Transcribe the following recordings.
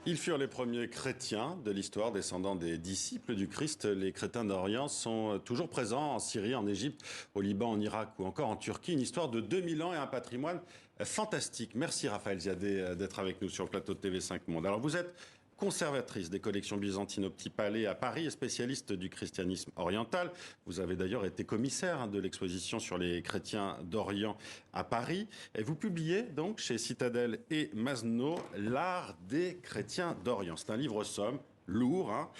Ils furent les premiers chrétiens de l'histoire, descendants des disciples du Christ. Les chrétiens d'Orient sont toujours présents en Syrie, en Égypte, au Liban, en Irak ou encore en Turquie. Une histoire de 2000 ans et un patrimoine fantastique. Merci Raphaël Ziadé d'être avec nous sur le plateau de TV5 Monde. Alors vous êtes conservatrice des collections byzantines au Petit Palais à Paris et spécialiste du christianisme oriental. Vous avez d'ailleurs été commissaire de l'exposition sur les chrétiens d'Orient à Paris. Et vous publiez donc chez Citadel et Masno L'art des chrétiens d'Orient. C'est un livre somme, lourd,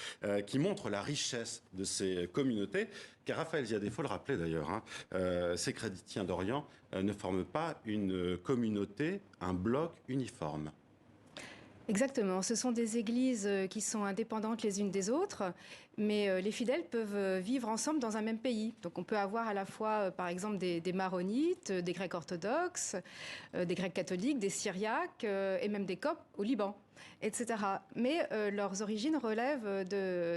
qui montre la richesse de ces communautés. Car Raphaël Ziadé, il faut le rappeler d'ailleurs, ces chrétiens d'Orient ne forment pas une communauté, un bloc uniforme. Exactement, ce sont des églises qui sont indépendantes les unes des autres, mais les fidèles peuvent vivre ensemble dans un même pays. Donc on peut avoir à la fois, par exemple, des maronites, des grecs orthodoxes, des grecs catholiques, des syriaques et même des coptes au Liban, etc. Mais leurs origines relèvent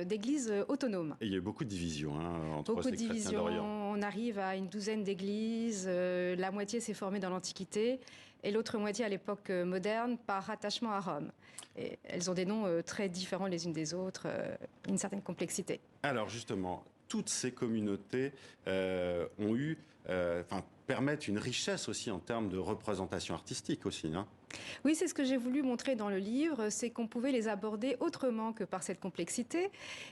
d'églises autonomes. Et il y a eu beaucoup de divisions entre beaucoup ces chrétiens d'Orient. On arrive à une douzaine d'églises, la moitié s'est formée dans l'Antiquité et l'autre moitié à l'époque moderne par rattachement à Rome. Et elles ont des noms très différents les unes des autres, une certaine complexité. Alors justement, toutes ces communautés permettent une richesse aussi en termes de représentation artistique aussi, hein. Oui, c'est ce que j'ai voulu montrer dans le livre, c'est qu'on pouvait les aborder autrement que par cette complexité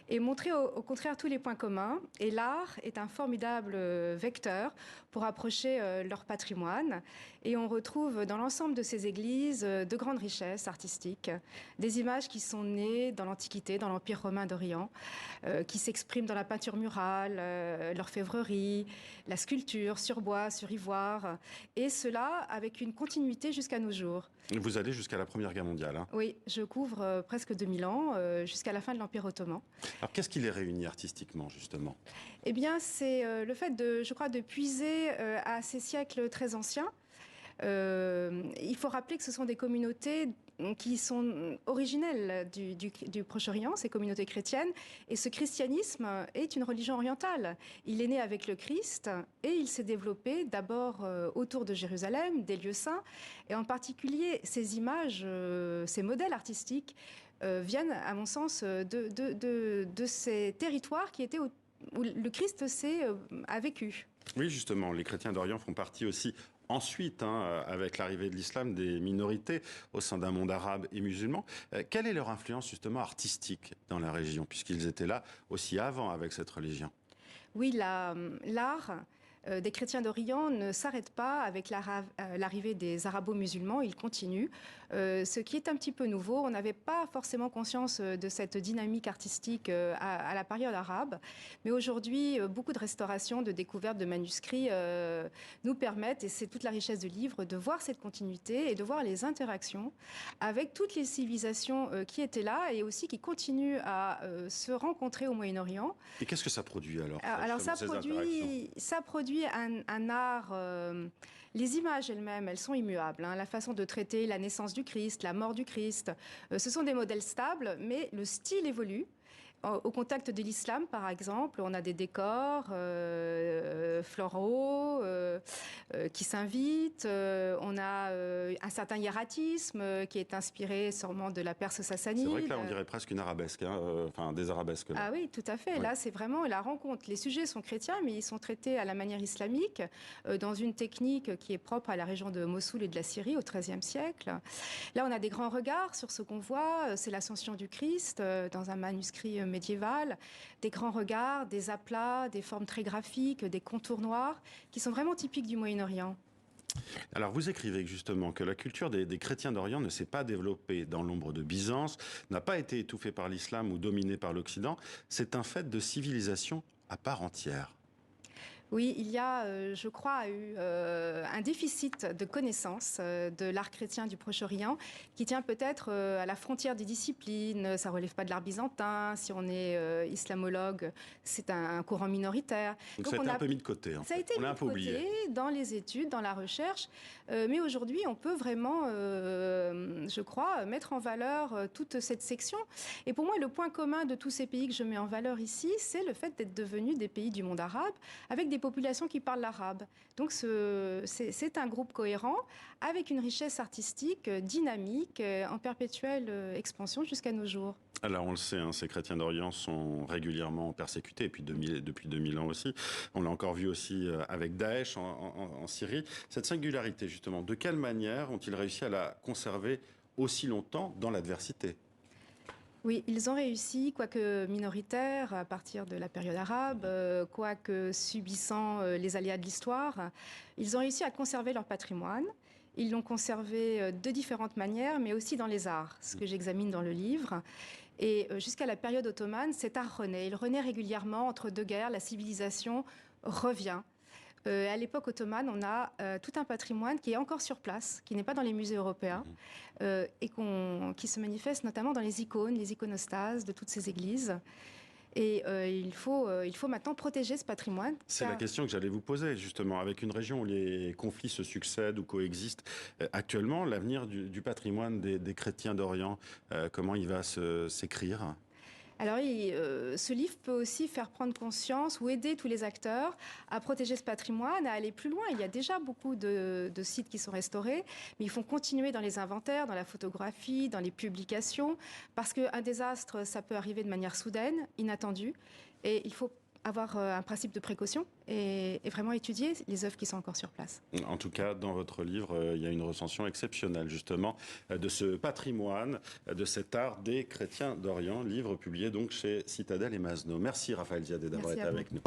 et montrer au contraire tous les points communs. Et l'art est un formidable vecteur pour approcher leur patrimoine. Et on retrouve dans l'ensemble de ces églises de grandes richesses artistiques, des images qui sont nées dans l'Antiquité, dans l'Empire romain d'Orient, qui s'expriment dans la peinture murale, l'orfèvrerie, la sculpture sur bois, sur ivoire, et cela avec une continuité jusqu'à nos jours. Vous allez jusqu'à la Première Guerre mondiale, hein. Oui, je couvre presque 2000 ans, jusqu'à la fin de l'Empire ottoman. Alors qu'est-ce qui les réunit artistiquement, justement? Eh bien, c'est le fait, je crois, de puiser à ces siècles très anciens. Il faut rappeler que ce sont des communautés qui sont originelles du Proche-Orient, ces communautés chrétiennes. Et ce christianisme est une religion orientale. Il est né avec le Christ et il s'est développé d'abord autour de Jérusalem, des lieux saints. Et en particulier, ces images, ces modèles artistiques viennent, à mon sens, de ces territoires qui étaient où le Christ a vécu. Oui, justement, les chrétiens d'Orient font partie aussi ensuite, avec l'arrivée de l'islam, des minorités au sein d'un monde arabe et musulman. Quelle est leur influence justement artistique dans la région, puisqu'ils étaient là aussi avant avec cette religion? Oui, l'art des chrétiens d'Orient ne s'arrête pas avec l'arrivée des arabo-musulmans, il continue. Ce qui est un petit peu nouveau, on n'avait pas forcément conscience de cette dynamique artistique à la période arabe, mais aujourd'hui, beaucoup de restaurations, de découvertes de manuscrits nous permettent, et c'est toute la richesse du livre, de voir cette continuité et de voir les interactions avec toutes les civilisations qui étaient là et aussi qui continuent à se rencontrer au Moyen-Orient. Et qu'est-ce que ça produit alors? Alors ça produit un art, les images elles-mêmes, elles sont immuables, hein, la façon de traiter la naissance du Christ, la mort du Christ, ce sont des modèles stables, mais le style évolue. Au contact de l'islam, par exemple, on a des décors floraux qui s'invitent. On a un certain hiératisme qui est inspiré sûrement de la Perse sassanide. C'est vrai que là, on dirait presque une arabesque, enfin des arabesques. Là. Ah oui, tout à fait. Oui. Là, c'est vraiment la rencontre. Les sujets sont chrétiens, mais ils sont traités à la manière islamique, dans une technique qui est propre à la région de Mossoul et de la Syrie au XIIIe siècle. Là, on a des grands regards sur ce qu'on voit. C'est l'ascension du Christ dans un manuscrit médiéval, des grands regards, des aplats, des formes très graphiques, des contours noirs, qui sont vraiment typiques du Moyen-Orient. Alors vous écrivez justement que la culture des chrétiens d'Orient ne s'est pas développée dans l'ombre de Byzance, n'a pas été étouffée par l'islam ou dominée par l'Occident. C'est un fait de civilisation à part entière. Oui, il y a, je crois, eu un déficit de connaissance de l'art chrétien du Proche-Orient qui tient peut-être à la frontière des disciplines. Ça ne relève pas de l'art byzantin. Si on est islamologue, c'est un courant minoritaire. Donc ça a été un peu mis de côté. En fait. Ça a été mis de côté dans les études, dans la recherche. Mais aujourd'hui, on peut vraiment, je crois, mettre en valeur toute cette section. Et pour moi, le point commun de tous ces pays que je mets en valeur ici, c'est le fait d'être devenus des pays du monde arabe avec des populations qui parlent l'arabe. Donc c'est un groupe cohérent avec une richesse artistique dynamique en perpétuelle expansion jusqu'à nos jours. Alors on le sait, ces chrétiens d'Orient sont régulièrement persécutés, et puis depuis 2000 ans aussi. On l'a encore vu aussi avec Daesh en Syrie. Cette singularité, justement, de quelle manière ont-ils réussi à la conserver aussi longtemps dans l'adversité ? Oui, ils ont réussi, quoique minoritaires, à partir de la période arabe, quoique subissant les aléas de l'histoire, ils ont réussi à conserver leur patrimoine. Ils l'ont conservé de différentes manières, mais aussi dans les arts, ce que j'examine dans le livre. Et jusqu'à la période ottomane, cet art renaît. Il renaît régulièrement entre deux guerres, la civilisation revient. À l'époque ottomane, on a tout un patrimoine qui est encore sur place, qui n'est pas dans les musées européens, et qui se manifeste notamment dans les icônes, les iconostases de toutes ces églises. Et il faut maintenant protéger ce patrimoine. C'est la question que j'allais vous poser, justement. Avec une région où les conflits se succèdent ou coexistent actuellement, l'avenir du patrimoine des chrétiens d'Orient, comment il va s'écrire ? Alors, ce livre peut aussi faire prendre conscience ou aider tous les acteurs à protéger ce patrimoine, à aller plus loin. Il y a déjà beaucoup de sites qui sont restaurés, mais il faut continuer dans les inventaires, dans la photographie, dans les publications, parce qu'un désastre, ça peut arriver de manière soudaine, inattendue, et il faut avoir un principe de précaution et vraiment étudier les œuvres qui sont encore sur place. En tout cas, dans votre livre, il y a une recension exceptionnelle, justement, de ce patrimoine, de cet art des chrétiens d'Orient, livre publié donc chez Citadel et Masno. Merci Raphaël Ziadé d'avoir été avec nous.